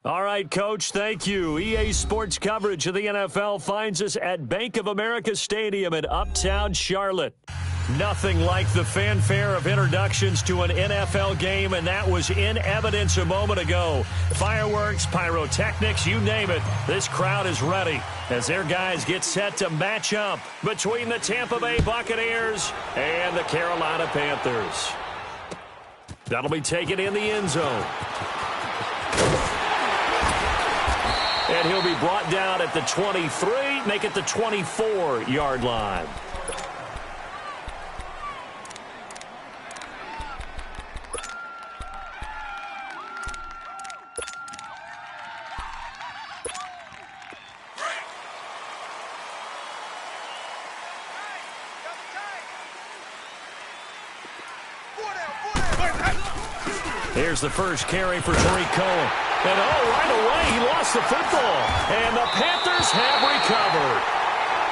All right, Coach, thank you. EA Sports coverage of the NFL finds us at Bank of America Stadium in Uptown Charlotte. Nothing like the fanfare of introductions to an NFL game, and that was in evidence a moment ago. Fireworks, pyrotechnics, you name it. This crowd is ready as their guys get set to match up between the Tampa Bay Buccaneers and the Carolina Panthers. That'll be taken in the end zone. And he'll be brought down at the 23, make it the 24-yard line. Here's the first carry for Tariq Cohen. And, right away, he lost the football. And the Panthers have recovered.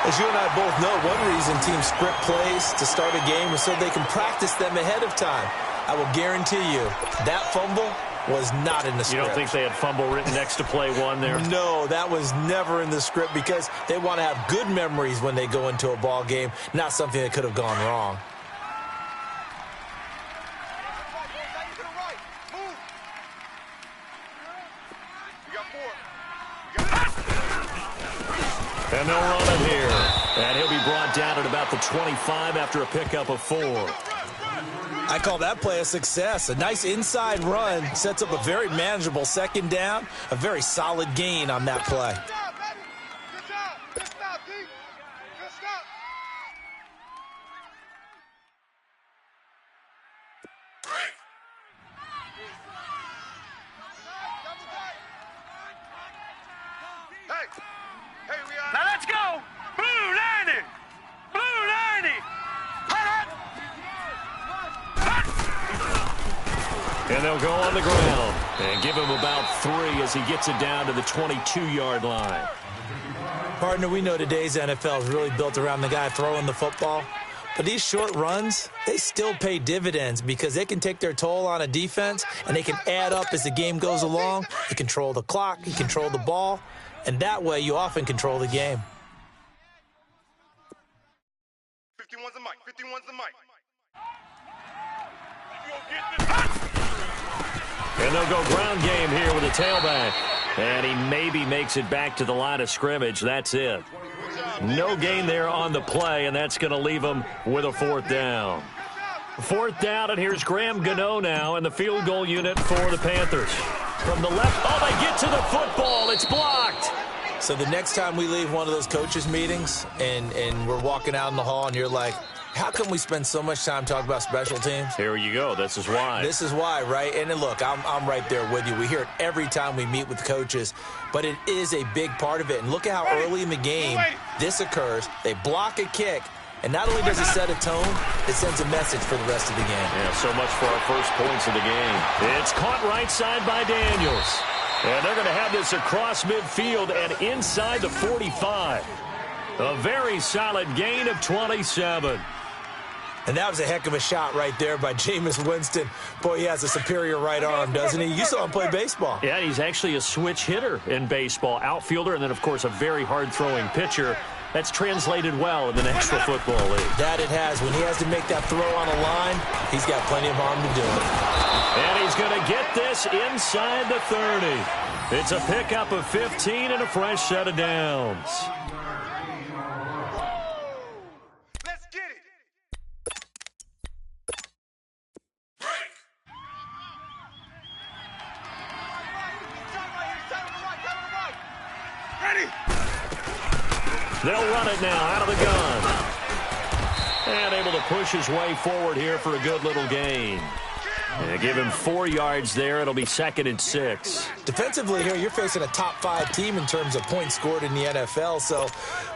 As you and I both know, one reason teams script plays to start a game is so they can practice them ahead of time. I will guarantee you that fumble was not in the script. You don't think they had fumble written next to play one there? No, that was never in the script because they want to have good memories when they go into a ball game, not something that could have gone wrong. And they'll run it here. And he'll be brought down at about the 25 after a pickup of 4. I call that play a success. A nice inside run sets up a very manageable second down. A very solid gain on that play. Now let's go! Blue 90! Blue 90! And they'll go on the ground and give him about 3 as he gets it down to the 22-yard line. Partner, we know today's NFL is really built around the guy throwing the football. But these short runs, they still pay dividends because they can take their toll on a defense and they can add up as the game goes along. You control the clock, you control the ball, and that way you often control the game. 51's the mic. 51's the mic. And they'll go ground game here with a tailback. And he maybe makes it back to the line of scrimmage. That's it. No gain there on the play, and that's going to leave him with a 4th down. 4th down, and here's Graham Gano now in the field goal unit for the Panthers. From the left, they get to the football. It's blocked. So the next time we leave one of those coaches' meetings and we're walking out in the hall and you're like, how come we spend so much time talking about special teams? Here you go. This is why. This is why, right? And then look, I'm right there with you. We hear it every time we meet with coaches, but it is a big part of it. And look at how early in the game this occurs. They block a kick, and not only does it set a tone, it sends a message for the rest of the game. Yeah, so much for our first points of the game. It's caught right side by Daniels. And they're going to have this across midfield and inside the 45. A very solid gain of 27. And that was a heck of a shot right there by Jameis Winston. Boy, he has a superior right arm, doesn't he? You saw him play baseball. Yeah, he's actually a switch hitter in baseball. Outfielder, and then, of course, a very hard-throwing pitcher. That's translated well in the National Football League. That it has. When he has to make that throw on a line, he's got plenty of arm to do it. And he's going to get this inside the 30. It's a pickup of 15 and a fresh set of downs. Let's get it. Ready. They'll run it now out of the gun. And able to push his way forward here for a good little gain. And give him 4 yards there. It'll be 2nd and 6. Defensively here, you're facing a top-5 team in terms of points scored in the NFL. So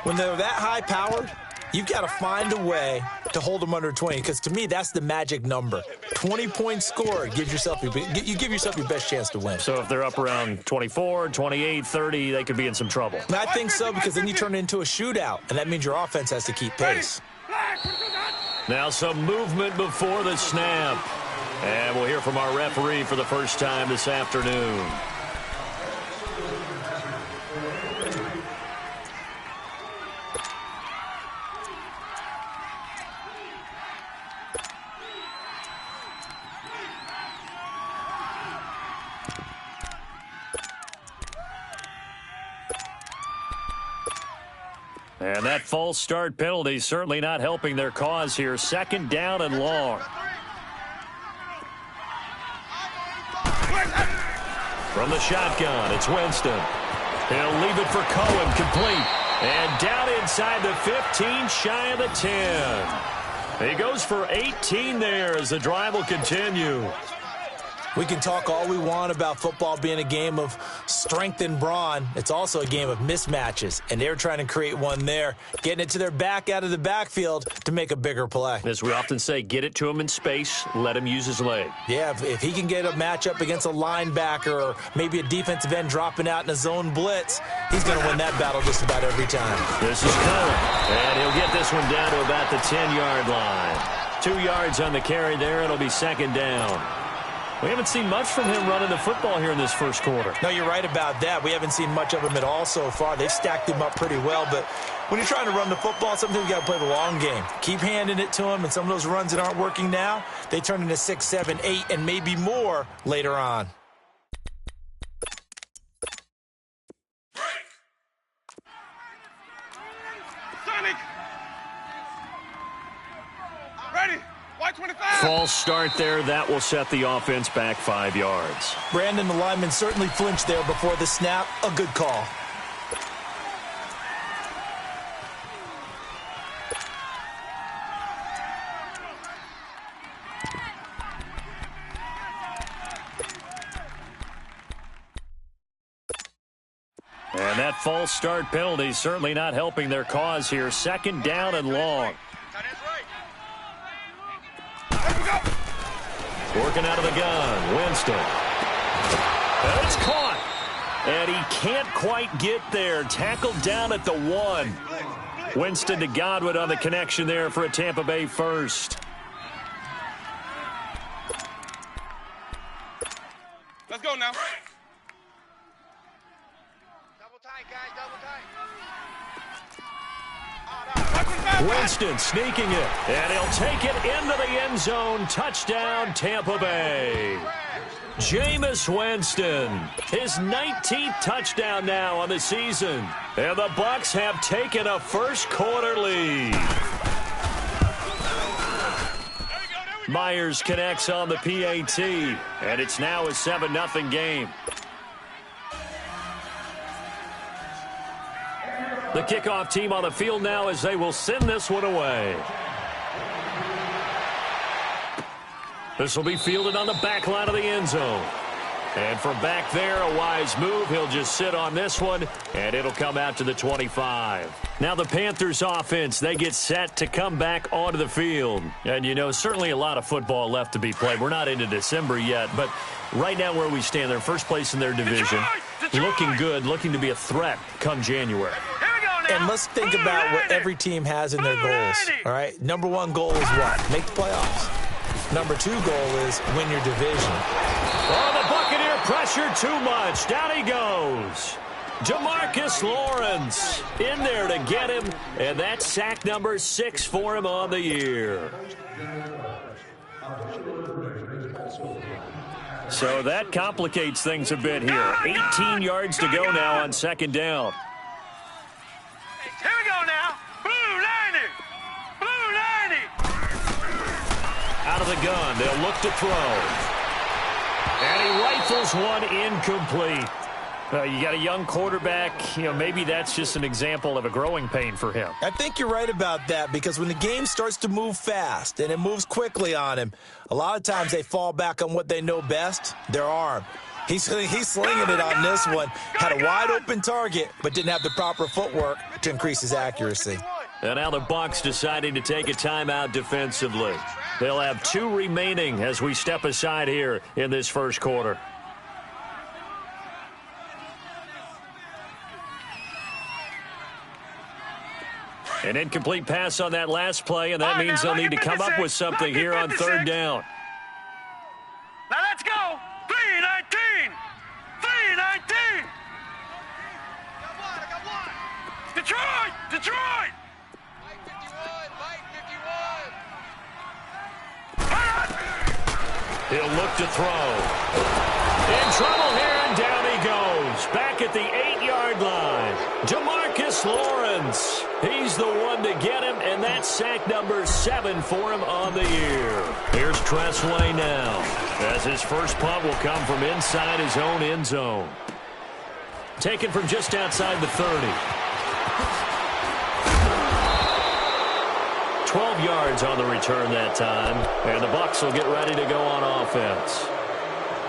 when they're that high-powered, you've got to find a way to hold them under 20. Because to me, that's the magic number. 20 points scored. You give yourself your best chance to win. So if they're up around 24, 28, 30, they could be in some trouble. And I think so, because then you turn it into a shootout. And that means your offense has to keep pace. Now some movement before the snap. And we'll hear from our referee for the first time this afternoon. And that false start penalty certainly not helping their cause here. 2nd down and long. From the shotgun, it's Winston. He'll leave it for Cohen, complete. And down inside the 15, shy of the 10. He goes for 18 there as the drive will continue. We can talk all we want about football being a game of strength and brawn. It's also a game of mismatches, and they're trying to create one there, getting it to their back out of the backfield to make a bigger play. As we often say, get it to him in space, let him use his leg. Yeah, if he can get a matchup against a linebacker or maybe a defensive end dropping out in a zone blitz, he's going to win that battle just about every time. This is Cohen, and he'll get this one down to about the 10-yard line. 2 yards on the carry there. It'll be second down. We haven't seen much from him running the football here in this first quarter. No, you're right about that. We haven't seen much of him at all so far. They've stacked him up pretty well, but when you're trying to run the football, sometimes you got to play the long game. Keep handing it to him, and some of those runs that aren't working now, they turn into 6, 7, 8, and maybe more later on. Sonic! Ready! White 25! False start there. That will set the offense back 5 yards. Brandon, the lineman, certainly flinched there before the snap. A good call. And that false start penalty certainly not helping their cause here. Second down and long. Working out of the gun, Winston. And it's caught. And he can't quite get there. Tackled down at the 1. Winston to Godwin on the connection there for a Tampa Bay first. Let's go now. Winston sneaking it, and he'll take it into the end zone. Touchdown, Tampa Bay. Jameis Winston, his 19th touchdown now on the season. And the Bucks have taken a first-quarter lead. Myers connects on the PAT, and it's now a 7-0 game. The kickoff team on the field now as they will send this one away. This will be fielded on the back line of the end zone. And from back there, a wise move. He'll just sit on this one, and it'll come out to the 25. Now the Panthers offense, they get set to come back onto the field. And, you know, certainly a lot of football left to be played. We're not into December yet, but right now where we stand, they're first place in their division. Looking good, looking to be a threat come January. And let's think about what every team has in their goals, all right? Number 1 goal is what? Make the playoffs. Number 2 goal is win your division. Oh, the Buccaneer pressure too much. Down he goes. Demarcus Lawrence in there to get him, and that's sack number 6 for him on the year. So that complicates things a bit here. 18 yards to go now on second down. Here we go now. Blue 90. Blue 90. Out of the gun, they'll look to throw. And he rifles one incomplete. You got a young quarterback. You know, maybe that's just an example of a growing pain for him. I think you're right about that, because when the game starts to move fast and it moves quickly on him, a lot of times they fall back on what they know best, their arm. He's slinging it on this one. Had a wide-open target, but didn't have the proper footwork to increase his accuracy. And now the Bucks deciding to take a timeout defensively. They'll have 2 remaining as we step aside here in this first quarter. An incomplete pass on that last play, and that means they'll need to come up with something here on third down. Now let's go. 3-19. 3-19. Detroit. Detroit. He'll look to throw. In trouble here, and down he goes. Back at the 8-yard line. Demarcus Lawrence. He's the one to get him, and that's sack number 7 for him on the year. Here's Tressway now, as his first punt will come from inside his own end zone. Taken from just outside the 30. 12 yards on the return that time, and the Bucks will get ready to go on offense.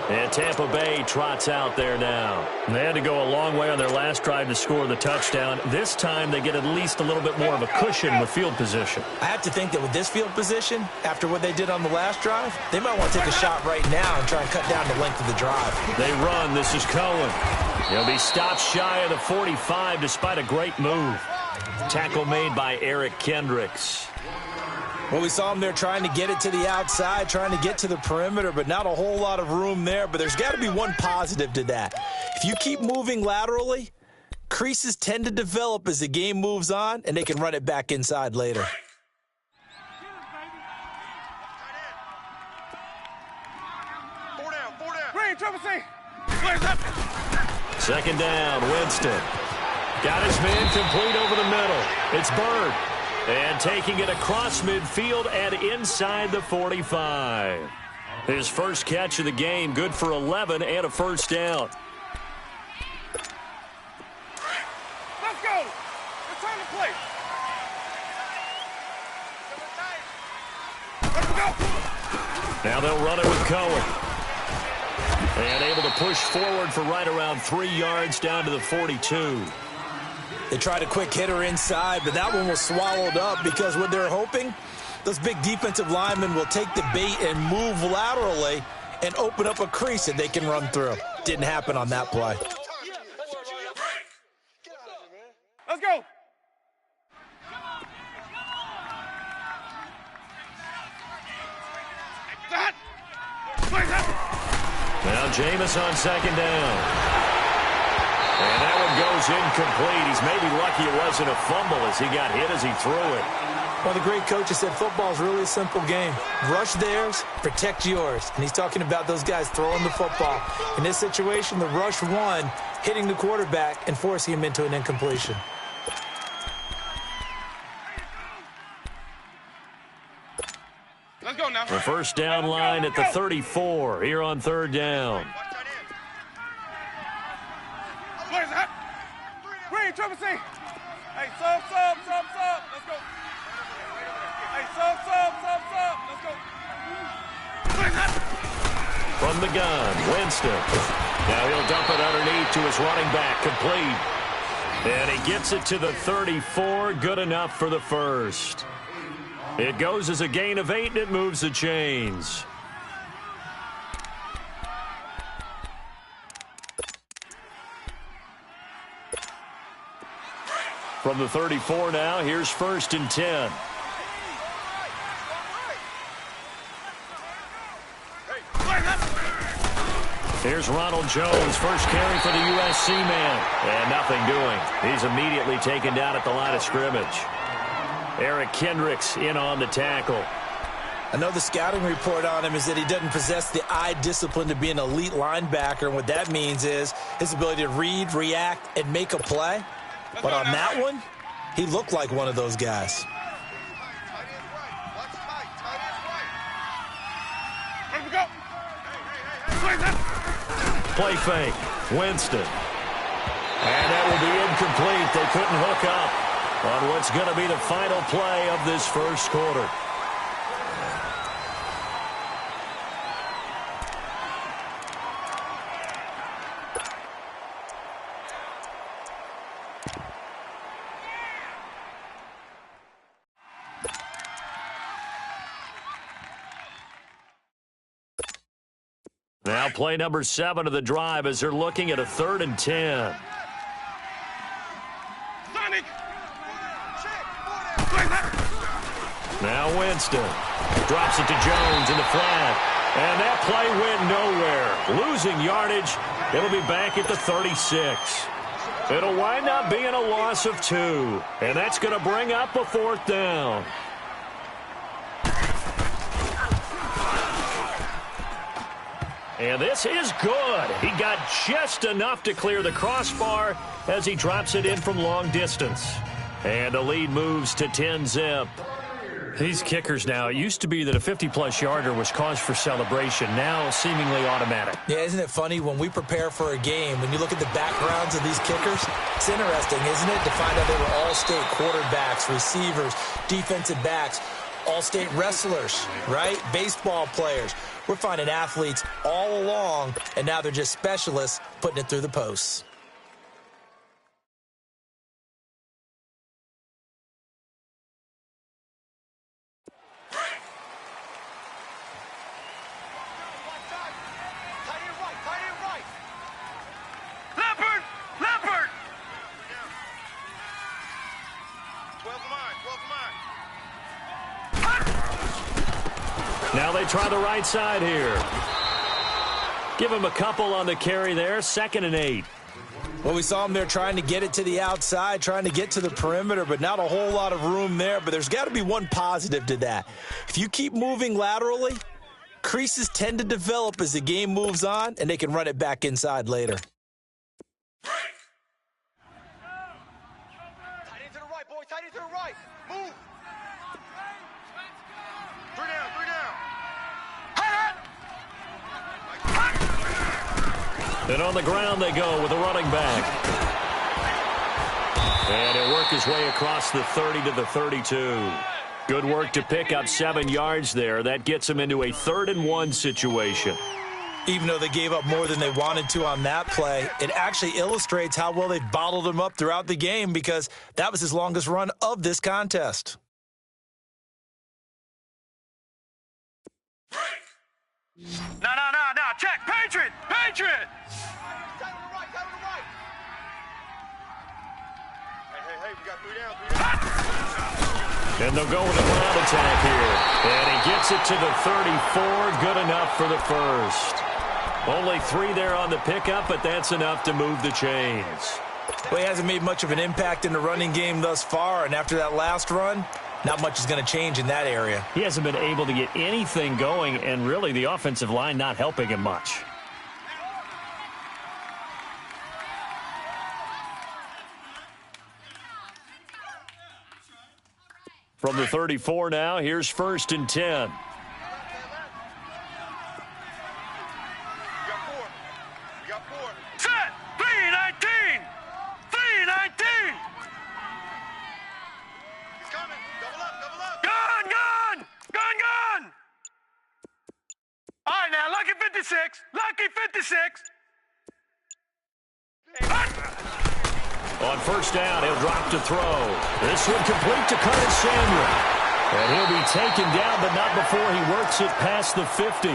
And Tampa Bay trots out there now. They had to go a long way on their last drive to score the touchdown. This time they get at least a little bit more of a cushion with field position. I have to think that with this field position, after what they did on the last drive, they might want to take a shot right now and try and cut down the length of the drive. They run. This is Cohen. He'll be stopped shy of the 45 despite a great move. Tackle made by Eric Kendricks. Well, we saw him there trying to get it to the outside, trying to get to the perimeter, but not a whole lot of room there. But there's got to be one positive to that. If you keep moving laterally, creases tend to develop as the game moves on, and they can run it back inside later. Second down, Winston. Got his man complete over the middle. It's Bird. And taking it across midfield and inside the 45. His first catch of the game, good for 11 and a first down. Let's go. It's time to play. Let's go. Now they'll run it with Cohen. And able to push forward for right around 3 yards down to the 42. They tried a quick hitter inside, but that one was swallowed up because what they're hoping, those big defensive linemen will take the bait and move laterally and open up a crease that they can run through. Didn't happen on that play. Let's go. Now Jameis on second down. And that one goes incomplete. He's maybe lucky it wasn't a fumble as he got hit as he threw it. Well, the great coach has said football is really a simple game. Rush theirs, protect yours. And he's talking about those guys throwing the football. In this situation, the rush won, hitting the quarterback and forcing him into an incompletion. Let's go now. The first down line at the 34 here on third down. What is that? Green, triple C. Hey, sub. Let's go. Hey, sub. Let's go. What is that? From the gun, Winston. Now he'll dump it underneath to his running back, complete. And he gets it to the 34, good enough for the first. It goes as a gain of 8, and it moves the chains. From the 34 now, here's first and 10. Here's Ronald Jones, first carry for the USC man. And nothing doing. He's immediately taken down at the line of scrimmage. Eric Kendricks in on the tackle. I know the scouting report on him is that he doesn't possess the eye discipline to be an elite linebacker. And what that means is his ability to read, react, and make a play. But on that one, he looked like one of those guys. Play fake. Winston. And that will be incomplete. They couldn't hook up on what's going to be the final play of this first quarter. Now play number 7 of the drive as they're looking at a 3rd and 10. Now Winston drops it to Jones in the flat. And that play went nowhere. Losing yardage. It'll be back at the 36. It'll wind up being a loss of 2. And that's going to bring up a 4th down. And this is good. He got just enough to clear the crossbar as he drops it in from long distance. And the lead moves to 10-zip. These kickers now, it used to be that a 50-plus yarder was cause for celebration. Now seemingly automatic. Yeah, isn't it funny when we prepare for a game, when you look at the backgrounds of these kickers, it's interesting, isn't it, to find out they were all-state quarterbacks, receivers, defensive backs. all-state wrestlers, right? Baseball players. We're finding athletes all along, and now they're just specialists putting it through the posts. Now they try the right side here. Give him a couple on the carry there. 2nd and 8. Well, we saw him there trying to get it to the outside, trying to get to the perimeter, but not a whole lot of room there. But there's got to be one positive to that. If you keep moving laterally, creases tend to develop as the game moves on, and they can run it back inside later. Tight into the right, boys. Tight into the right. Move. 3 down, 3 down. And on the ground they go with a running back. And he'll work his way across the 30 to the 32. Good work to pick up 7 yards there. That gets him into a 3rd and 1 situation. Even though they gave up more than they wanted to on that play, it actually illustrates how well they bottled him up throughout the game because that was his longest run of this contest. No. Check. Patriot. Tight on the right. Hey, we got 3 down. And they'll go with a ground attack here. And he gets it to the 34. Good enough for the first. Only 3 there on the pickup, but that's enough to move the chains. Well, he hasn't made much of an impact in the running game thus far, and after that last run, not much is going to change in that area. He hasn't been able to get anything going, and really the offensive line not helping him much. From the 34 now, here's 1st and 10. Set. 3-19. 3-19. He's coming. Double up. Gun. All right, now, lucky 56. On 1st down, he'll drop to throw. This one complete to Curtis Samuel. And he'll be taken down, but not before he works it past the 50.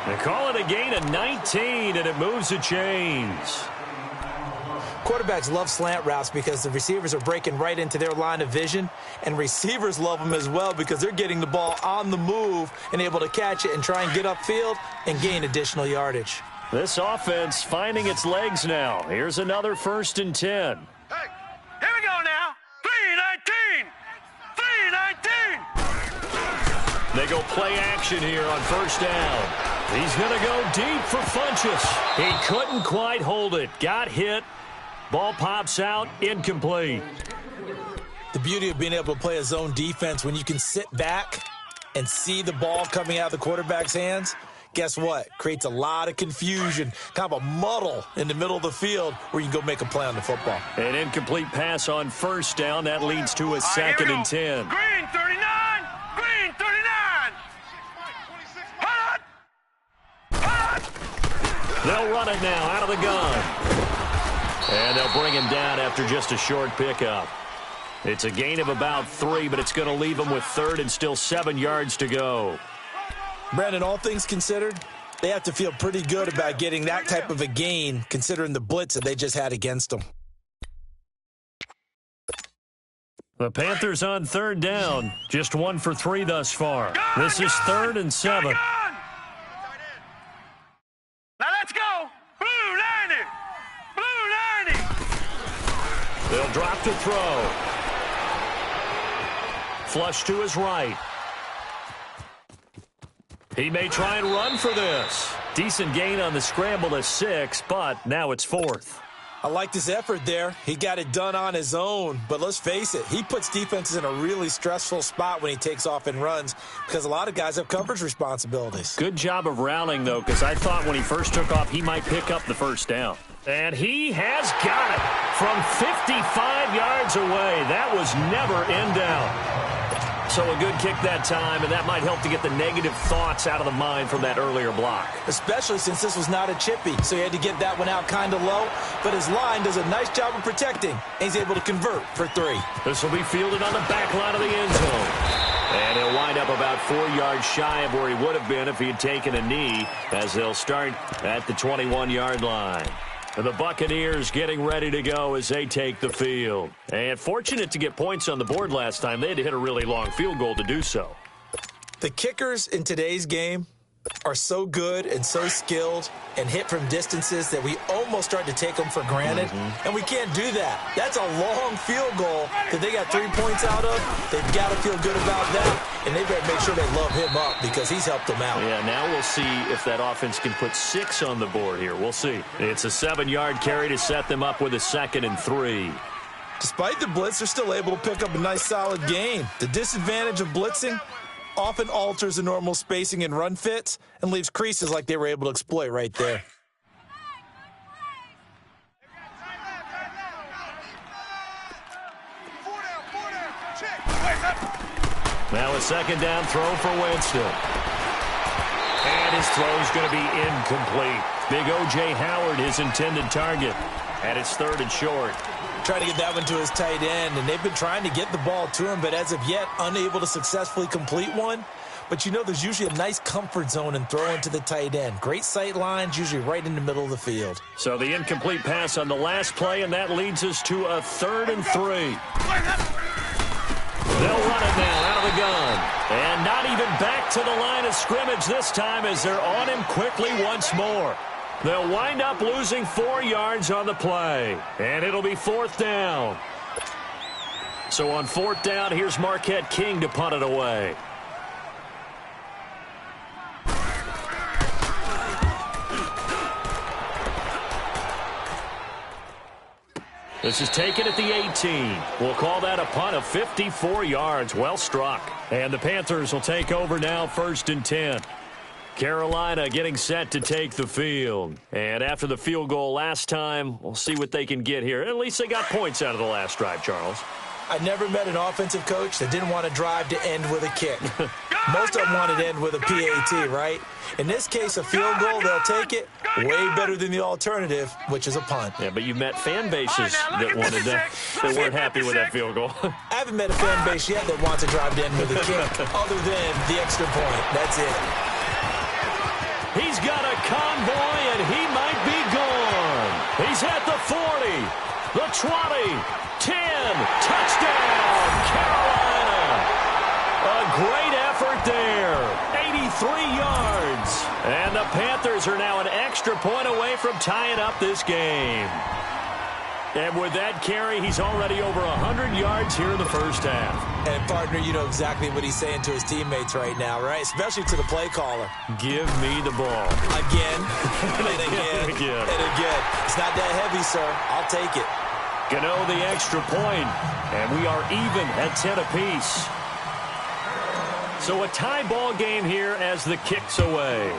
They call it a gain of 19, and it moves the chains. Quarterbacks love slant routes because the receivers are breaking right into their line of vision, and receivers love them as well because they're getting the ball on the move and able to catch it and try and get upfield and gain additional yardage. This offense finding its legs now. Here's another 1st and 10. Hey, here we go now. 3-19. They go play action here on 1st down. He's going to go deep for Funchess. He couldn't quite hold it. Got hit. Ball pops out. Incomplete. The beauty of being able to play a zone defense when you can sit back and see the ball coming out of the quarterback's hands, guess what? Creates a lot of confusion, kind of a muddle in the middle of the field where you can go make a play on the football. An incomplete pass on 1st down. That leads to a 2nd and 10. Green 39. They'll run it now out of the gun. And they'll bring him down after just a short pickup. It's a gain of about 3, but it's going to leave him with 3rd and still 7 yards to go. Brandon, all things considered, they have to feel pretty good about getting that type of a gain considering the blitz that they just had against them. The Panthers on 3rd down. Just 1 for 3 thus far. This is 3rd and 7. Now let's go. Blue 90. They'll drop to throw. Flush to his right. He may try and run for this. Decent gain on the scramble to 6, but now it's 4th. I liked his effort there. He got it done on his own. But let's face it, he puts defenses in a really stressful spot when he takes off and runs because a lot of guys have coverage responsibilities. Good job of rallying, though, because I thought when he first took off, he might pick up the 1st down. And he has got it from 55 yards away. That was never in doubt. So a good kick that time, and that might help to get the negative thoughts out of the mind from that earlier block. Especially since this was not a chippy, so he had to get that one out kind of low. But his line does a nice job of protecting, and he's able to convert for 3. This will be fielded on the back line of the end zone. And he'll wind up about 4 yards shy of where he would have been if he had taken a knee, as they'll start at the 21-yard line. The Buccaneers getting ready to go as they take the field. And fortunate to get points on the board last time. They had to hit a really long field goal to do so. The kickers in today's game are so good and so skilled and hit from distances that we almost start to take them for granted. And we can't do that. That's a long field goal that they got 3 points out of. They've got to feel good about that, and they better make sure they love him up because he's helped them out. Yeah, now we'll see if that offense can put 6 on the board here. We'll see. It's a 7-yard carry to set them up with a 2nd and 3. Despite the blitz, they're still able to pick up a nice solid gain. The disadvantage of blitzing often alters the normal spacing and run fits and leaves creases like they were able to exploit right there. Now a 2nd down throw for Winston. And his throw is going to be incomplete. Big O.J. Howard, his intended target. And it's 3rd and short. Trying to get that one to his tight end, and they've been trying to get the ball to him, but as of yet, unable to successfully complete one. But you know there's usually a nice comfort zone in throwing to the tight end. Great sight lines, usually right in the middle of the field. So the incomplete pass on the last play, and that leads us to a 3rd and 3. They'll run it now out of the gun. And not even back to the line of scrimmage this time as they're on him quickly once more. They'll wind up losing 4 yards on the play. And it'll be 4th down. So on 4th down, here's Marquette King to punt it away. This is taken at the 18. We'll call that a punt of 54 yards. Well struck. And the Panthers will take over now, 1st and 10. Carolina getting set to take the field. And after the field goal last time, we'll see what they can get here. At least they got points out of the last drive, Charles. I never met an offensive coach that didn't want to drive to end with a kick. Most of them wanted to end with a PAT, right? In this case, a field goal, they'll take it. Way better than the alternative, which is a punt. Yeah, but you met fan bases that wanted that weren't happy with that field goal. I haven't met a fan base yet that wants to drive to end with a kick, other than the extra point. That's it. He's got a convoy, and he might be gone. He's at the 40, the 20, 10, touchdown, Carolina. A great effort there, 83 yards. And the Panthers are now an extra point away from tying up this game. And with that carry, he's already over 100 yards here in the first half. And, partner, you know exactly what he's saying to his teammates right now, right? Especially to the play caller. Give me the ball. Again, and again, and again. It's not that heavy, sir. I'll take it. Gano the extra point, and we are even at 10 apiece. So a tie ball game here as the kick's away.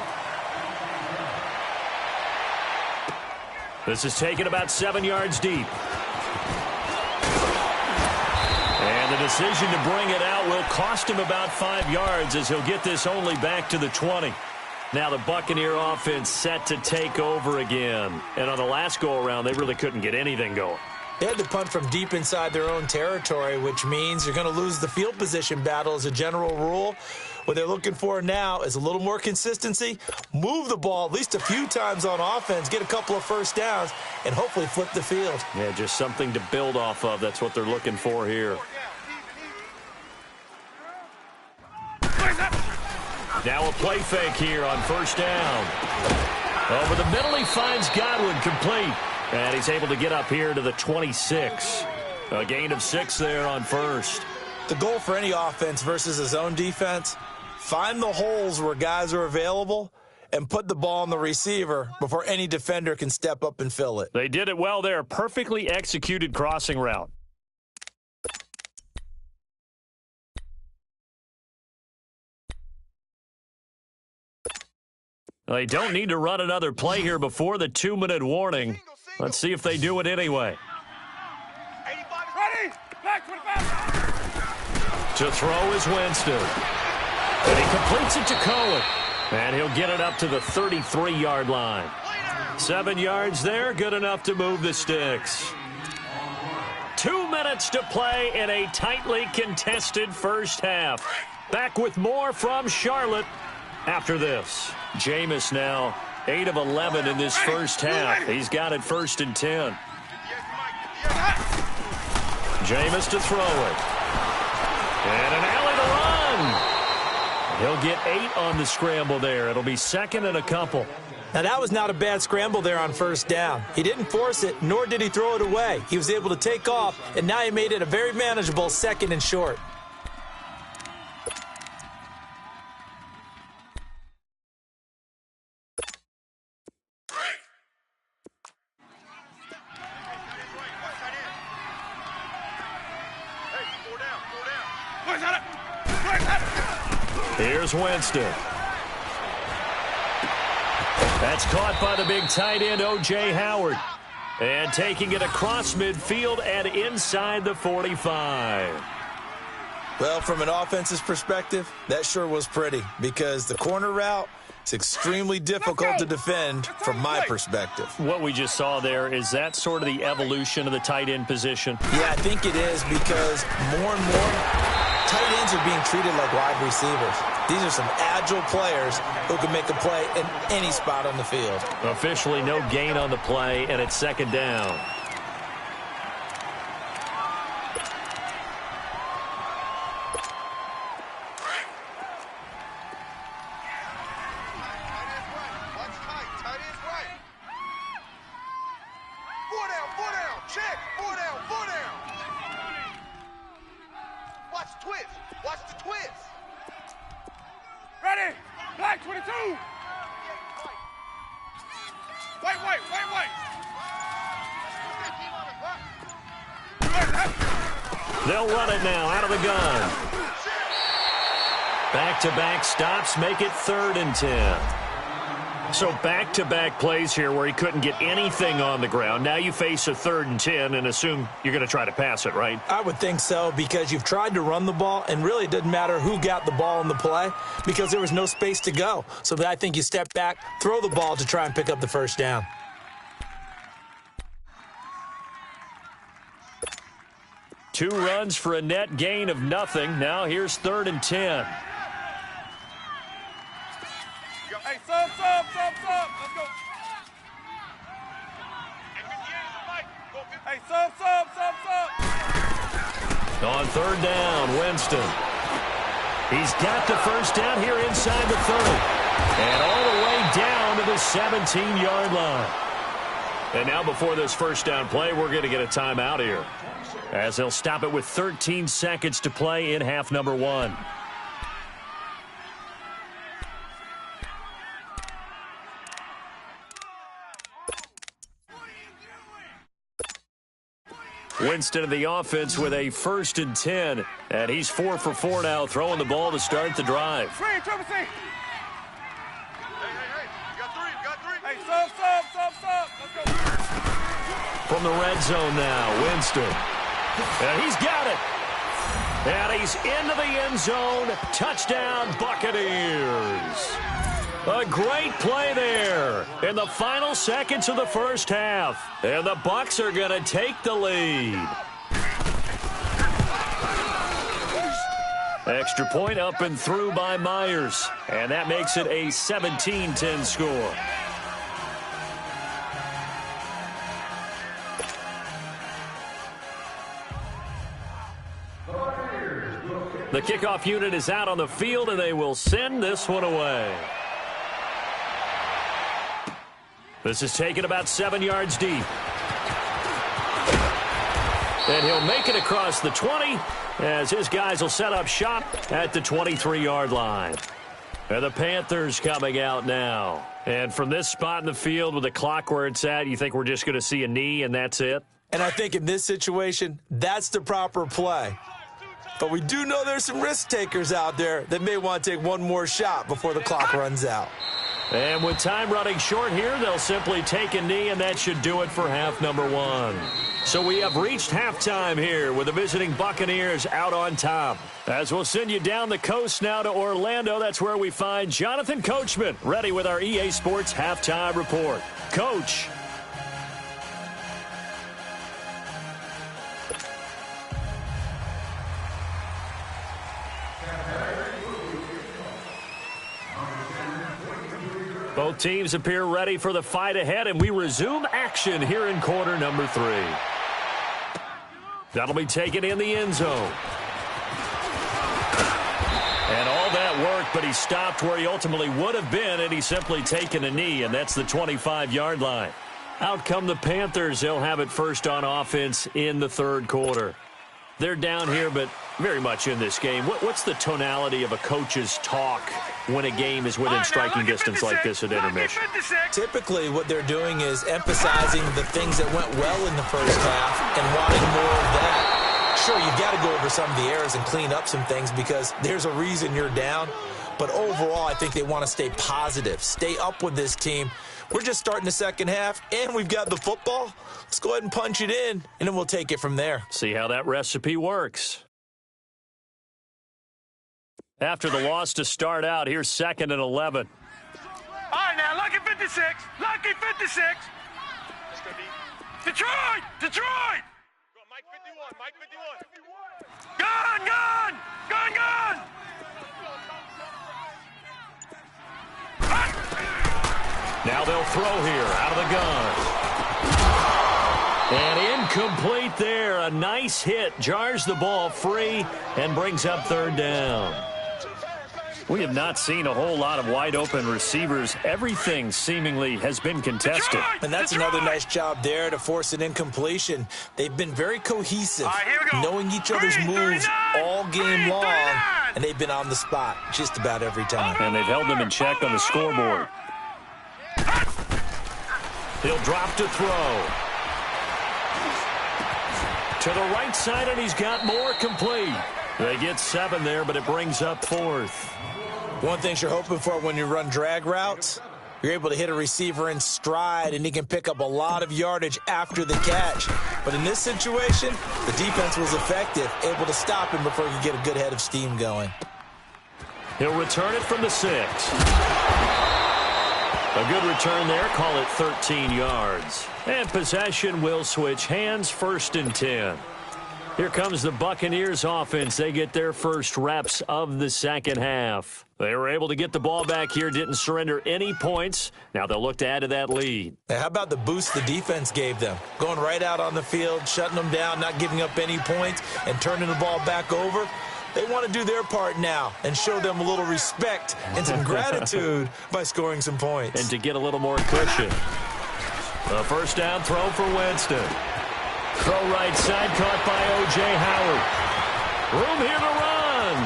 This is taken about 7 yards deep. And the decision to bring it out will cost him about 5 yards as he'll get this only back to the 20. Now the Buccaneer offense set to take over again. And on the last go-around, they really couldn't get anything going. They had to punt from deep inside their own territory, which means you're going to lose the field position battle as a general rule. What they're looking for now is a little more consistency, move the ball at least a few times on offense, get a couple of first downs, and hopefully flip the field. Yeah, just something to build off of. That's what they're looking for here. Now a play fake here on 1st down. Over the middle, he finds Godwin complete. And he's able to get up here to the 26. A gain of 6 there on 1st. The goal for any offense versus his own defense, find the holes where guys are available and put the ball on the receiver before any defender can step up and fill it. They did it well there. Perfectly executed crossing route. They don't need to run another play here before the 2-minute warning. Let's see if they do it anyway. Ready? Back 25. To throw is Winston. And he completes it to Cohen. And he'll get it up to the 33-yard line. 7 yards there, good enough to move the sticks. 2 minutes to play in a tightly contested first half. Back with more from Charlotte after this. Jameis now 8 of 11 in this first half. He's got it 1st and 10. Jameis to throw it. And an alley to run. He'll get 8 on the scramble there. It'll be 2nd and a couple. Now, that was not a bad scramble there on 1st down. He didn't force it, nor did he throw it away. He was able to take off, and now he made it a very manageable 2nd and short. Here's Winston. That's caught by the big tight end, O.J. Howard. And taking it across midfield and inside the 45. Well, from an offense's perspective, that sure was pretty because the corner route is extremely difficult to defend from my perspective. What we just saw there, is that sort of the evolution of the tight end position? Yeah, I think it is because more and more tight ends are being treated like wide receivers. These are some agile players who can make a play in any spot on the field. Officially no gain on the play, and it's 2nd down. They'll run it now out of the gun. Back-to-back stops make it 3rd and 10. So back-to-back plays here where he couldn't get anything on the ground. Now you face a 3rd and 10 and assume you're going to try to pass it, right? I would think so because you've tried to run the ball, and really it didn't matter who got the ball in the play because there was no space to go. So I think you step back, throw the ball to try and pick up the 1st down. Two runs for a net gain of nothing. Now here's 3rd and 10. Hey, sub. Let's go. Hey, sub. On 3rd down, Winston. He's got the 1st down here inside the 30. And all the way down to the 17-yard line. And now before this 1st down play, we're going to get a timeout here, as they'll stop it with 13 seconds to play in half number 1. Winston of the offense with a 1st and 10. And he's 4 for 4 now, throwing the ball to start the drive. Hey, you got 3. Hey, sub. Let's go. From the red zone now, Winston. And he's got it. And he's into the end zone. Touchdown, Buccaneers. A great play there in the final seconds of the first half. And the Bucks are going to take the lead. Extra point up and through by Myers. And that makes it a 17-10 score. The kickoff unit is out on the field, and they will send this one away. This is taken about 7 yards deep. And he'll make it across the 20 as his guys will set up shop at the 23-yard line. And the Panthers coming out now. And from this spot in the field with the clock where it's at, you think we're just going to see a knee and that's it? And I think in this situation, that's the proper play. But we do know there's some risk takers out there that may want to take one more shot before the clock runs out. And with time running short here, they'll simply take a knee, and that should do it for half number 1. So we have reached halftime here with the visiting Buccaneers out on top. As we'll send you down the coast now to Orlando, that's where we find Jonathan Coachman ready with our EA Sports halftime report. Coach. Both teams appear ready for the fight ahead, and we resume action here in quarter number 3. That'll be taken in the end zone. And all that work, but he stopped where he ultimately would have been, and he's simply taken a knee, and that's the 25-yard line. Out come the Panthers. They'll have it first on offense in the third quarter. They're down here, but very much in this game. What's the tonality of a coach's talk when a game is within striking distance like this at intermission? Typically, what they're doing is emphasizing the things that went well in the first half and wanting more of that. Sure, you've got to go over some of the errors and clean up some things because there's a reason you're down. But overall, I think they want to stay positive, stay up with this team. We're just starting the second half, and we've got the football. Let's go ahead and punch it in, and then we'll take it from there. See how that recipe works. After the loss to start out, here's 2nd and 11. All right, now, lucky 56. Lucky 56. Detroit! Detroit! Mike 51. Mike 51. Gun! Gun! Gun! Gun! Now they'll throw here out of the gun. And incomplete there. A nice hit. Jars the ball free and brings up 3rd down. We have not seen a whole lot of wide-open receivers. Everything seemingly has been contested. And that's another nice job there to force an incompletion. They've been very cohesive, knowing each other's moves all game long, and they've been on the spot just about every time. And they've held them in check on the scoreboard. He'll drop to throw. To the right side, and he's got more complete. They get 7 there, but it brings up 4th. One thing you're hoping for when you run drag routes, you're able to hit a receiver in stride, and he can pick up a lot of yardage after the catch. But in this situation, the defense was effective, able to stop him before he could get a good head of steam going. He'll return it from the 6. A good return there, call it 13 yards. And possession will switch hands, 1st and 10. Here comes the Buccaneers offense. They get their first reps of the second half. They were able to get the ball back here, didn't surrender any points. Now they'll look to add to that lead. Now, how about the boost the defense gave them? Going right out on the field, shutting them down, not giving up any points, and turning the ball back over. They want to do their part now and show them a little respect and some gratitude by scoring some points. And to get a little more cushion. A first down throw for Winston. Throw right side, caught by O.J. Howard. Room here to run.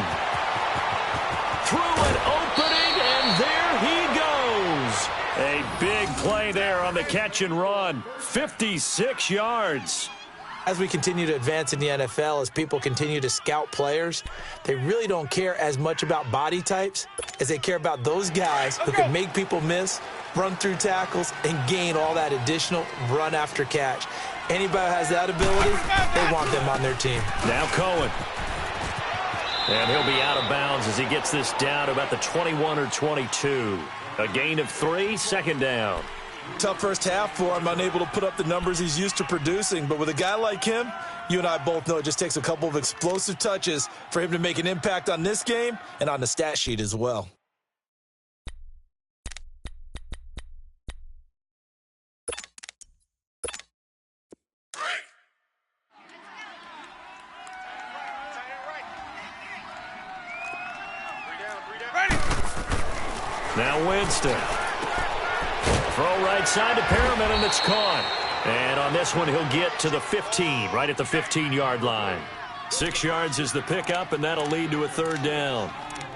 Through an opening, and there he goes. A big play there on the catch and run. 56 yards. As we continue to advance in the NFL, as people continue to scout players, they really don't care as much about body types as they care about those guys who can make people miss, run through tackles, and gain all that additional run after catch. Anybody who has that ability, they want them on their team. Now Cohen. And he'll be out of bounds as he gets this down to about the 21 or 22. A gain of 3, 2nd down. Tough first half for him, unable to put up the numbers he's used to producing. But with a guy like him, you and I both know it just takes a couple of explosive touches for him to make an impact on this game and on the stat sheet as well. Now Winston. Throw right side to Perriman, and it's caught. And on this one, he'll get to the 15, right at the 15-yard line. 6 yards is the pickup, and that'll lead to a 3rd down.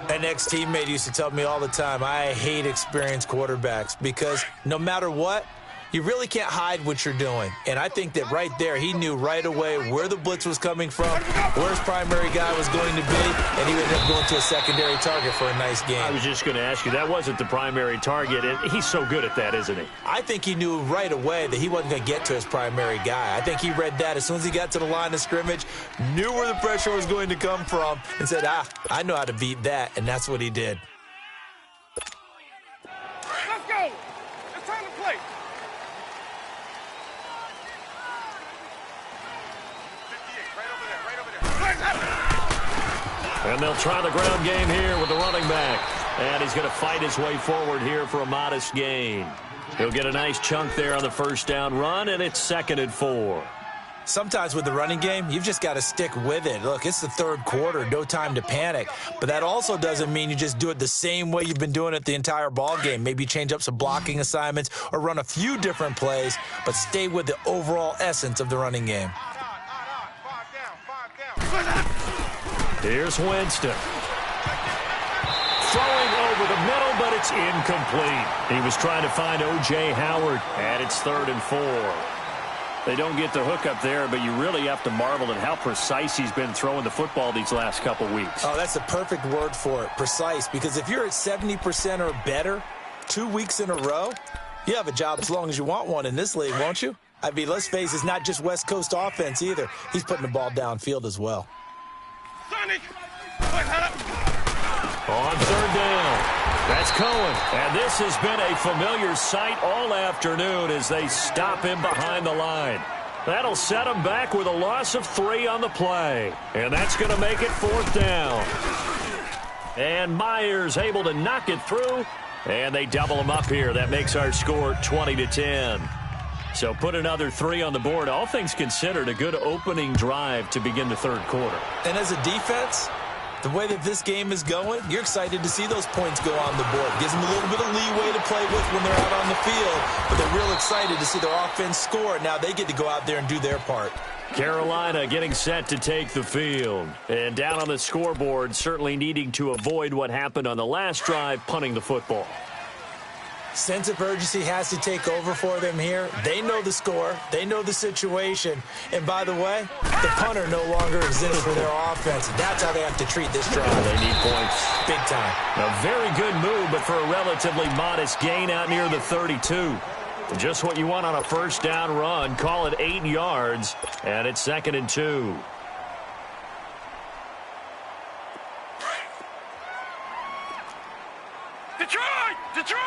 An ex-teammate used to tell me all the time, I hate experienced quarterbacks because no matter what, You really can't hide what you're doing. And I think that right there, he knew right away where the blitz was coming from, where his primary guy was going to be, and he ended up going to a secondary target for a nice game. I was just going to ask you, that wasn't the primary target, and he's so good at that, isn't he? I think he knew right away that he wasn't going to get to his primary guy. I think he read that as soon as he got to the line of scrimmage, knew where the pressure was going to come from, and said, I know how to beat that, and that's what he did. Let's go. It's time to play. And they'll try the ground game here with the running back. And he's going to fight his way forward here for a modest gain. He'll get a nice chunk there on the first down run, and it's 2nd and 4. Sometimes with the running game, you've just got to stick with it. Look, it's the third quarter, no time to panic. But that also doesn't mean you just do it the same way you've been doing it the entire ball game. Maybe change up some blocking assignments or run a few different plays, but stay with the overall essence of the running game. Here's Winston. Throwing over the middle, but it's incomplete. He was trying to find O.J. Howard, and it's 3rd and 4. They don't get the hook up there, but you really have to marvel at how precise he's been throwing the football these last couple weeks. Oh, that's the perfect word for it, precise, because if you're at 70% or better 2 weeks in a row, you have a job as long as you want one in this league, won't you? I mean, let's face it, it's not just West Coast offense either. He's putting the ball downfield as well. On 3rd down, that's Cohen. And this has been a familiar sight all afternoon as they stop him behind the line. That'll set him back with a loss of 3 on the play. And that's going to make it 4th down. And Myers able to knock it through. And they double him up here. That makes our score 20-10. So put another 3 on the board. All things considered, a good opening drive to begin the 3rd quarter. And as a defense, the way that this game is going, you're excited to see those points go on the board. Gives them a little bit of leeway to play with when they're out on the field, but they're real excited to see their offense score. Now they get to go out there and do their part. Carolina getting set to take the field. And down on the scoreboard, certainly needing to avoid what happened on the last drive, punting the football. Sense of urgency has to take over for them here. They know the score. They know the situation. And by the way, the punter no longer exists for their offense. That's how they have to treat this drive. They need points. Big time. A very good move, but for a relatively modest gain out near the 32. Just what you want on a first down run. Call it 8 yards, and it's 2nd and 2. Detroit! Detroit!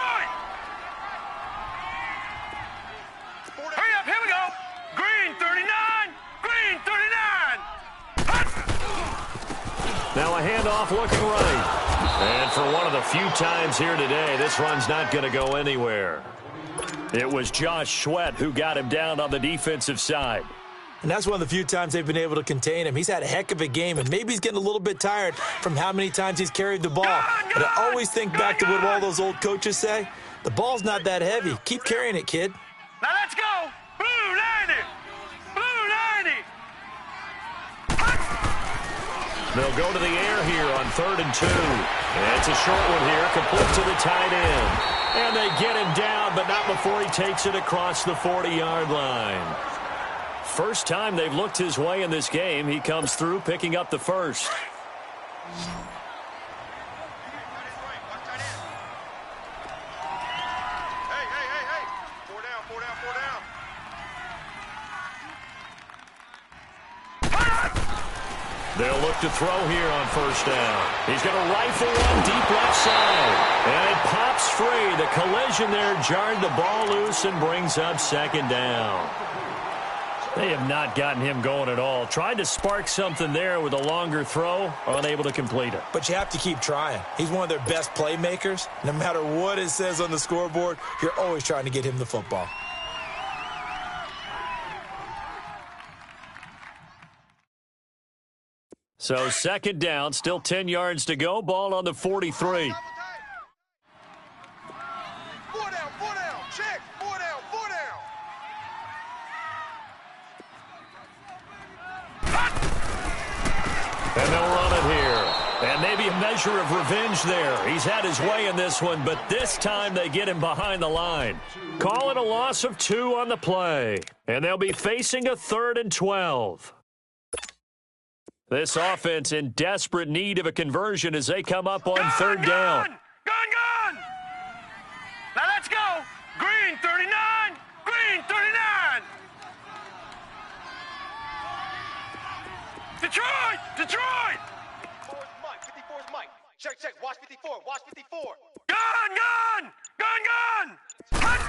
Hurry up, here we go. Green 39, green 39. Now a handoff looking right. And for one of the few times here today, this run's not going to go anywhere. It was Josh Sweat who got him down on the defensive side. And that's one of the few times they've been able to contain him. He's had a heck of a game, and maybe he's getting a little bit tired from how many times he's carried the ball. But I always think back to what all those old coaches say. The ball's not that heavy. Keep carrying it, kid. Now let's go. Blue 90. Blue 90. They'll go to the air here on 3rd and 2. And it's a short one here, complete to the tight end. And they get him down, but not before he takes it across the 40-yard line. First time they've looked his way in this game. He comes through picking up the first. They'll look to throw here on first down. He's going to rifle one deep left side. And it pops free. The collision there jarred the ball loose and brings up 2nd down. They have not gotten him going at all. Tried to spark something there with a longer throw, unable to complete it. But you have to keep trying. He's one of their best playmakers. No matter what it says on the scoreboard, you're always trying to get him the football. So 2nd down, still 10 yards to go. Ball on the 43. 4 down, 4 down. Check. 4 down, 4 down. And they'll run it here. And maybe a measure of revenge there. He's had his way in this one, but this time they get him behind the line. Call it a loss of 2 on the play, and they'll be facing a 3rd and 12. This offense in desperate need of a conversion as they come up on 3rd down. Gone! Now let's go! Green 39! Green 39! Detroit! Detroit! 54's Mike. 54's Mike. Check. Watch 54. Watch 54. Gone! Hut!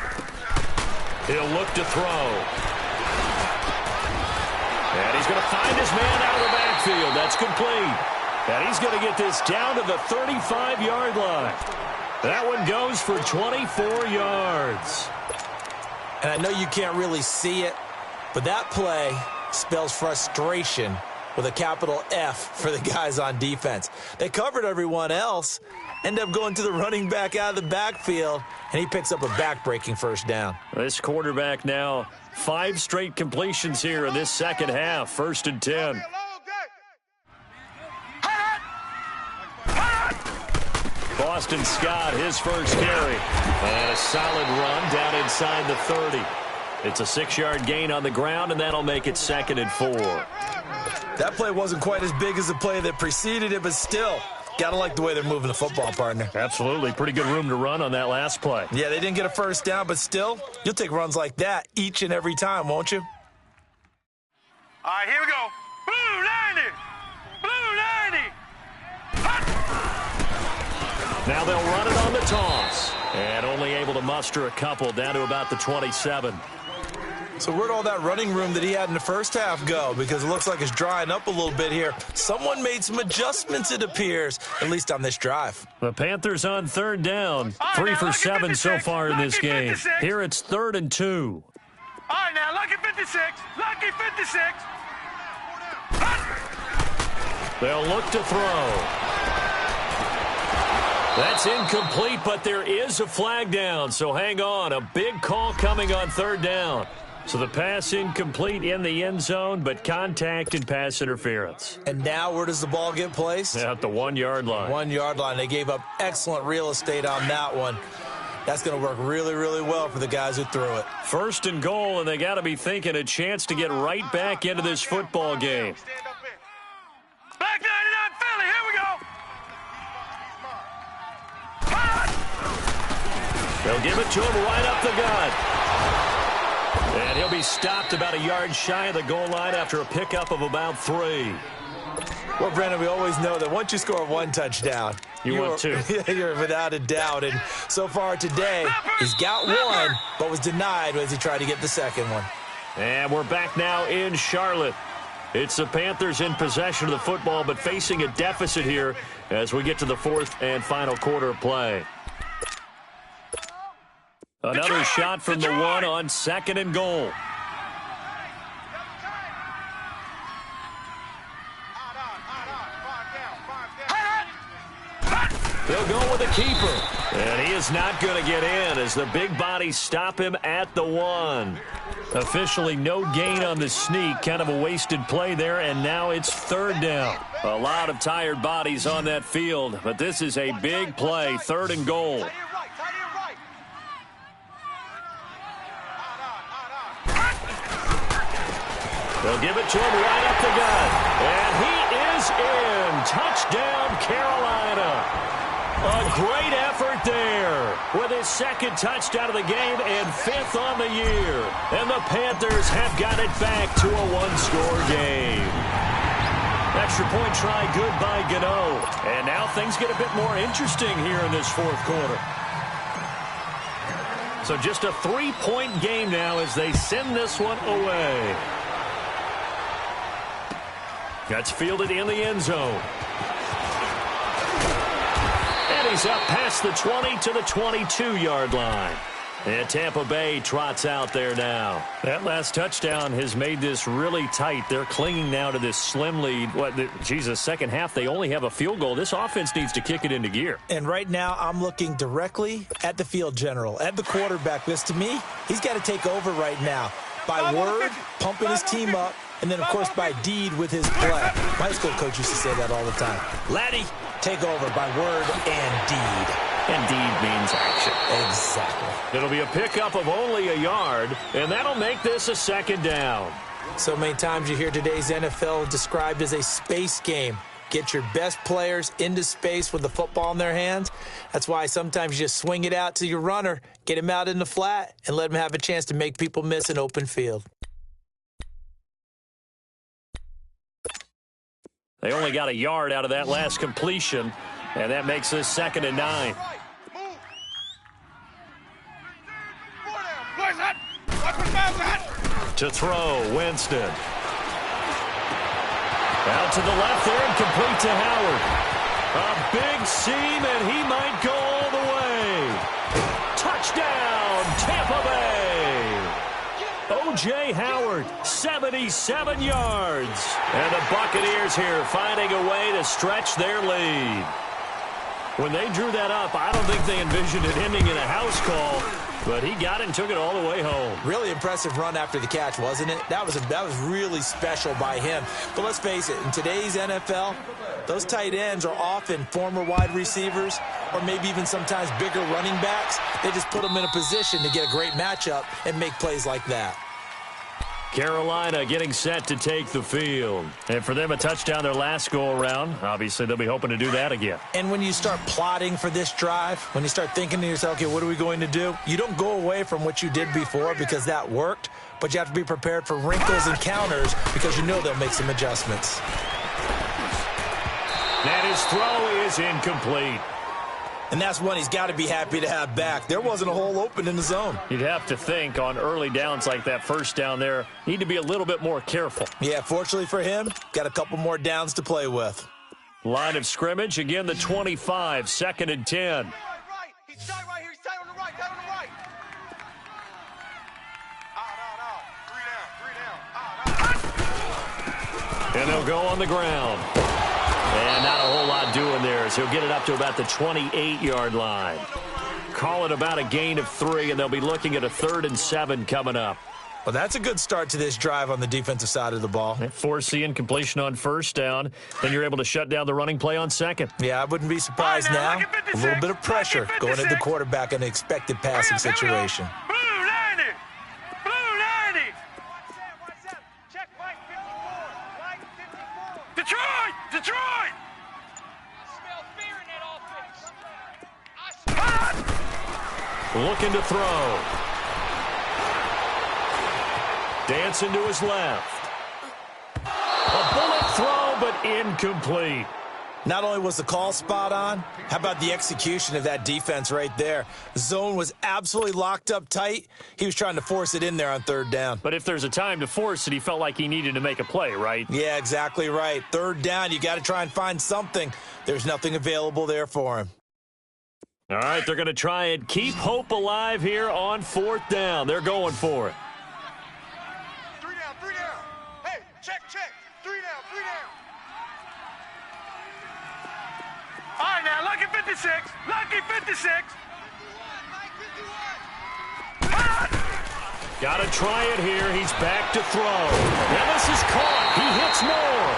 He'll look to throw. And he's going to find his man out of the backfield. That's complete. And he's going to get this down to the 35-yard line. That one goes for 24 yards. And I know you can't really see it, but that play spells frustration with a capital F for the guys on defense. They covered everyone else, end up going to the running back out of the backfield, and he picks up a back-breaking first down. This quarterback now 5 straight completions here in this second half. 1st and 10. Boston Scott, his first carry. And a solid run down inside the 30. It's a 6-yard gain on the ground, and that'll make it 2nd and 4. That play wasn't quite as big as the play that preceded it, but still, got to like the way they're moving the football, partner. Absolutely. Pretty good room to run on that last play. Yeah, they didn't get a first down, but still, you'll take runs like that each and every time, won't you? All right, here we go. Blue 90! Blue 90! Now they'll run it on the toss. And only able to muster a couple down to about the 27. So where'd all that running room that he had in the first half go? Because it looks like it's drying up a little bit here. Someone made some adjustments, it appears, at least on this drive. The Panthers on 3rd down. 3 for 7 so far in this game. Here it's 3rd and 2. All right, now, lucky 56. Lucky 56. They'll look to throw. That's incomplete, but there is a flag down, so hang on. A big call coming on 3rd down. So the pass incomplete in the end zone, but contact and pass interference. And now where does the ball get placed? At the 1-yard line. 1-yard line. They gave up excellent real estate on that one. That's going to work really, really well for the guys who threw it. 1st and goal, and they got to be thinking a chance to get right back into this football game. Black 99 Philly, here we go. They'll give it to him right up the gut. And he'll be stopped about a yard shy of the goal line after a pickup of about 3. Well, Brandon, we always know that once you score 1 touchdown, you want 2. You're without a doubt. And so far today, he's got 1, but was denied as he tried to get the second one. And we're back now in Charlotte. It's the Panthers in possession of the football, but facing a deficit here as we get to the 4th and final quarter of play. Another shot from the 1 on 2nd and goal. They'll go with a keeper. And he is not going to get in as the big bodies stop him at the 1. Officially no gain on the sneak. Kind of a wasted play there, and now it's 3rd down. A lot of tired bodies on that field, but this is a big play. 3rd and goal. They'll give it to him right up the gut. And he is in. Touchdown, Carolina. A great effort there with his 2nd touchdown of the game and 5th on the year. And the Panthers have got it back to a 1-score game. Extra point try good by Gano. And now things get a bit more interesting here in this 4th quarter. So just a 3-point game now as they send this one away. That's fielded in the end zone. And he's up past the 20 to the 22-yard line. And Tampa Bay trots out there now. That last touchdown has made this really tight. They're clinging now to this slim lead. Second half, they only have a field goal. This offense needs to kick it into gear. And right now, I'm looking directly at the field general, at the quarterback. This, to me, he's got to take over right now. By word, pumping his team up, and then, of course, by deed with his play. My high school coach used to say that all the time. Laddie take over by word and deed. And deed means action. Exactly. It'll be a pickup of only a yard, and that'll make this a second down. So many times you hear today's NFL described as a space game. Get your best players into space with the football in their hands. That's why sometimes you just swing it out to your runner, get him out in the flat, and let him have a chance to make people miss an open field. They only got a yard out of that last completion, and that makes this 2nd and 9. To throw, Winston. Out to the left there and complete to Howard. A big seam, and he might go all the way. Touchdown, Tampa Bay. O.J. Howard, 77 yards. And the Buccaneers here finding a way to stretch their lead. When they drew that up, I don't think they envisioned it ending in a house call, but he got it and took it all the way home. Really impressive run after the catch, wasn't it? That was really special by him. But let's face it, in today's NFL, those tight ends are often former wide receivers or maybe even sometimes bigger running backs. They just put them in a position to get a great matchup and make plays like that. Carolina getting set to take the field. And for them, a touchdown their last go-around. Obviously, they'll be hoping to do that again. And when you start plotting for this drive, when you start thinking to yourself, okay, what are we going to do? You don't go away from what you did before because that worked, but you have to be prepared for wrinkles and counters because you know they'll make some adjustments. And his throw is incomplete. And that's one he's got to be happy to have back. There wasn't a hole open in the zone. You'd have to think on early downs like that first down there, need to be a little bit more careful. Yeah, fortunately for him, got a couple more downs to play with. Line of scrimmage, again the 25, 2nd and 10. Right. He's tight right here. He's tight on the right. Tight on the right. Out. 3 down. And they'll go on the ground. And not a whole lot doing there as he'll get it up to about the 28-yard line. Call it about a gain of 3, and they'll be looking at a 3rd and 7 coming up. Well, that's a good start to this drive on the defensive side of the ball. Force the incompletion on 1st down. Then you're able to shut down the running play on 2nd. Yeah, I wouldn't be surprised now. A little bit of pressure going at the quarterback in an expected passing situation. Detroit! Smell fear in that offense. Looking to throw. Dancing to his left. A bullet throw, but incomplete. Not only was the call spot on, how about the execution of that defense right there? The zone was absolutely locked up tight. He was trying to force it in there on 3rd down. But if there's a time to force it, he felt like he needed to make a play, right? Yeah, exactly right. 3rd down, you got to try and find something. There's nothing available there for him. All right, they're going to try and keep hope alive here on 4th down. They're going for it. 3 down. Hey, check. 3 down. All right, now, lucky 56. Lucky 56. Got to try it here. He's back to throw. Ellis is caught. He hits more.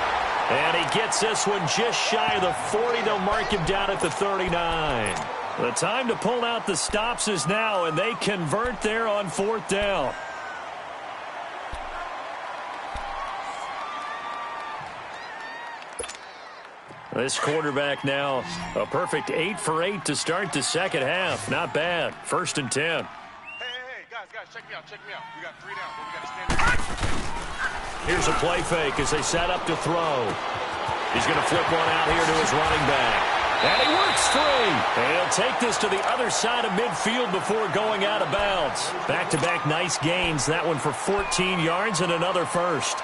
And he gets this one just shy of the 40. They'll mark him down at the 39. The time to pull out the stops is now, and they convert there on 4th down. This quarterback now a perfect 8 for 8 to start the 2nd half. Not bad. 1st and 10. Hey, guys, check me out. We got 3 down, but we got to stand there. Here's a play fake as they set up to throw. He's going to flip one out here to his running back. And he works free. And he'll take this to the other side of midfield before going out of bounds. Back-to-back nice gains. That one for 14 yards and another first.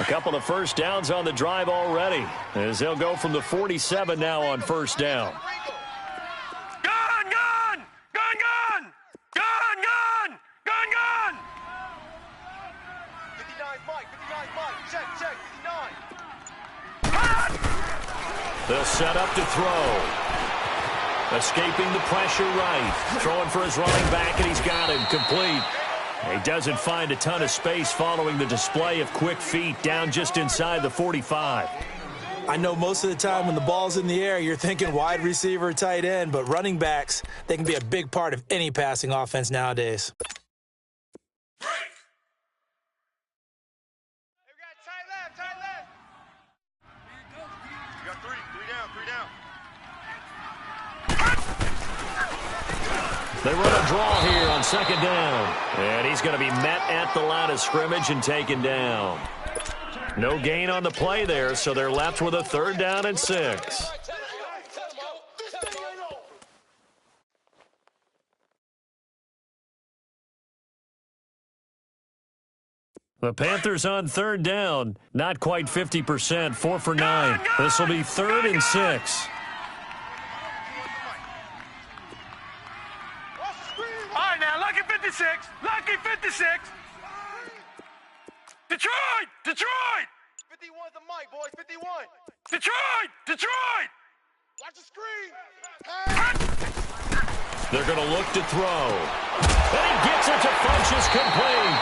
A couple of first downs on the drive already, as they'll go from the 47 now on 1st down. Gun! 59's Mike. Check. 59. They'll set up to throw. Escaping the pressure right. Throwing for his running back, and he's got him complete. He doesn't find a ton of space following the display of quick feet down just inside the 45. I know most of the time when the ball's in the air, you're thinking wide receiver, tight end, but running backs, they can be a big part of any passing offense nowadays. They run a draw here on second down. And he's going to be met at the line of scrimmage and taken down. No gain on the play there, so they're left with a 3rd down and 6. The Panthers on 3rd down. Not quite 50%, 4 for 9. This will be 3rd and 6. Lucky 56. Detroit! Detroit! 51's the mic, boys. 51. Detroit! Detroit! Watch the screen. They're going to look to throw. And he gets it to Funchess complete.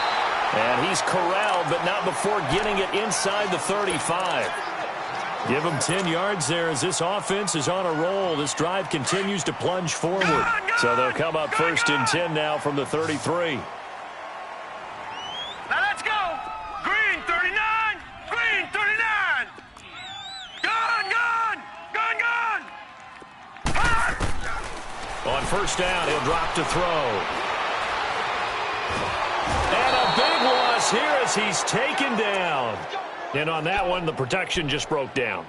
And he's corralled, but not before getting it inside the 35. Give him 10 yards there as this offense is on a roll. This drive continues to plunge forward. So they'll come up 1st and 10 now from the 33. Now let's go. Green 39. Green 39. Gun. On 1st down, he'll drop to throw. And a big loss here as he's taken down. And on that one, the protection just broke down.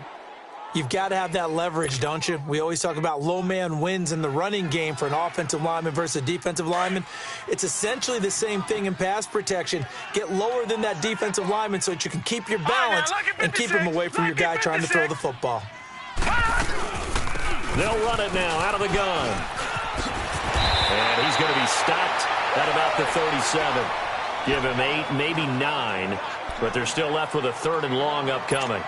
You've got to have that leverage, don't you? We always talk about low man wins in the running game for an offensive lineman versus a defensive lineman. It's essentially the same thing in pass protection. Get lower than that defensive lineman so that you can keep your balance and keep him away from your guy trying to throw the football. They'll run it now out of the gun. And he's going to be stopped at about the 37. Give him 8, maybe 9. But they're still left with a 3rd and long upcoming.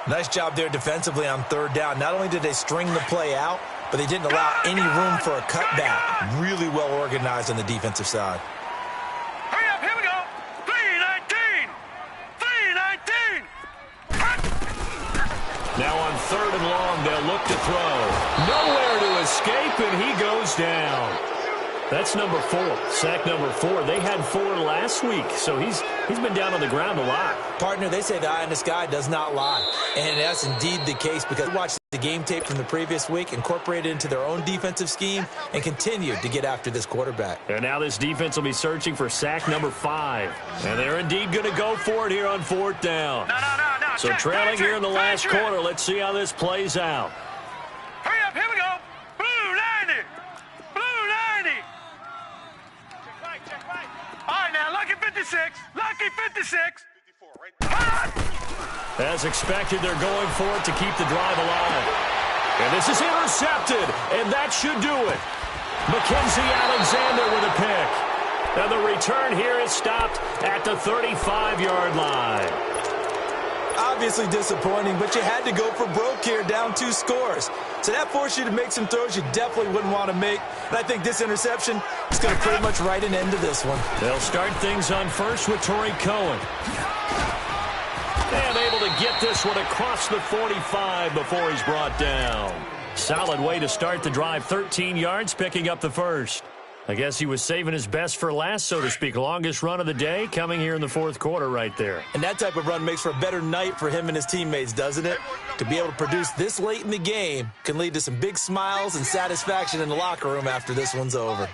Nice job there defensively on 3rd down. Not only did they string the play out, but they didn't allow any room for a cutback. Really well organized on the defensive side. Hurry up, here we go. 319. 319. Now on 3rd and long, they'll look to throw. Nowhere to escape, and he goes down. That's number 4, sack number 4. They had 4 last week, so he's been down on the ground a lot. Partner, they say the eye in the sky does not lie. And that's indeed the case because we watched the game tape from the previous week, incorporated it into their own defensive scheme, and continued to get after this quarterback. And now this defense will be searching for sack number 5. And they're indeed going to go for it here on 4th down. No. So trailing here in the last quarter, let's see how this plays out. Hurry up, here we go. Blue 90. Blue 90. All right, now, lucky 56. Lucky 56. 54, right? As expected, they're going for it to keep the drive alive. And this is intercepted, and that should do it. Mackenzie Alexander with a pick. And the return here is stopped at the 35-yard line. Obviously disappointing, but you had to go for broke here, down 2 scores. So that forced you to make some throws you definitely wouldn't want to make. And I think this interception is going to pretty much write an end to this one. They'll start things on 1st with Torrey Cohen. And able to get this one across the 45 before he's brought down. Solid way to start the drive, 13 yards, picking up the 1st. I guess he was saving his best for last, so to speak. Longest run of the day coming here in the 4th quarter right there. And that type of run makes for a better night for him and his teammates, doesn't it? To be able to produce this late in the game can lead to some big smiles and satisfaction in the locker room after this one's over.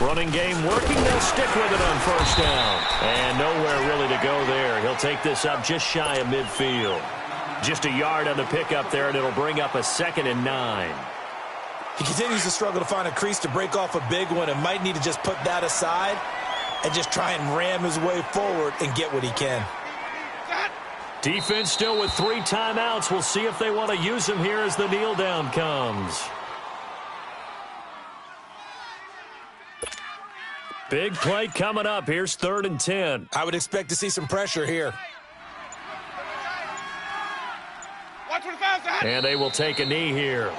Running game working. They'll stick with it on 1st down. And nowhere really to go there. He'll take this up just shy of midfield. Just a yard on the pickup there, and it'll bring up a 2nd and 9. He continues to struggle to find a crease to break off a big one and might need to just put that aside and just try and ram his way forward and get what he can. Defense still with 3 timeouts. We'll see if they want to use them here as the kneel down comes. Big play coming up. Here's 3rd and 10. I would expect to see some pressure here. And they will take a knee here.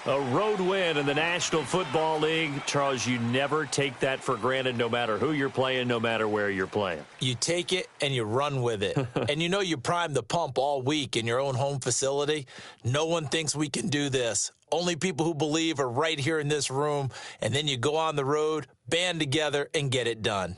A road win in the National Football League. Charles, you never take that for granted no matter who you're playing, no matter where you're playing. You take it and you run with it. And you know you primed the pump all week in your own home facility. No one thinks we can do this. Only people who believe are right here in this room. And then you go on the road, band together, and get it done.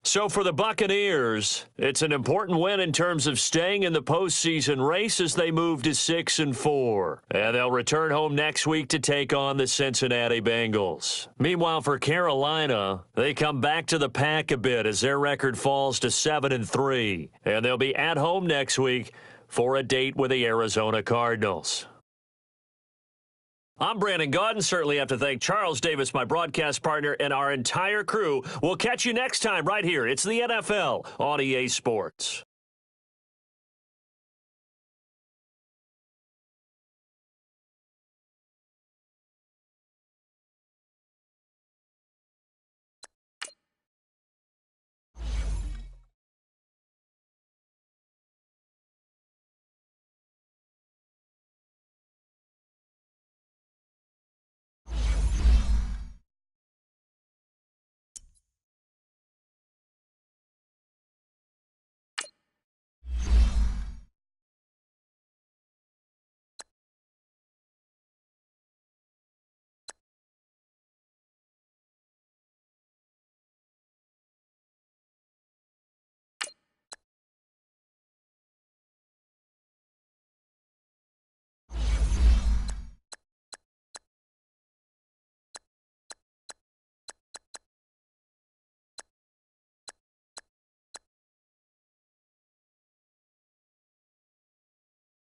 So for the Buccaneers, it's an important win in terms of staying in the postseason race as they move to 6-4. And they'll return home next week to take on the Cincinnati Bengals. Meanwhile, for Carolina, they come back to the pack a bit as their record falls to 7-3. And they'll be at home next week for a date with the Arizona Cardinals. I'm Brandon Gaudin. Certainly have to thank Charles Davis, my broadcast partner, and our entire crew. We'll catch you next time right here. It's the NFL on EA Sports.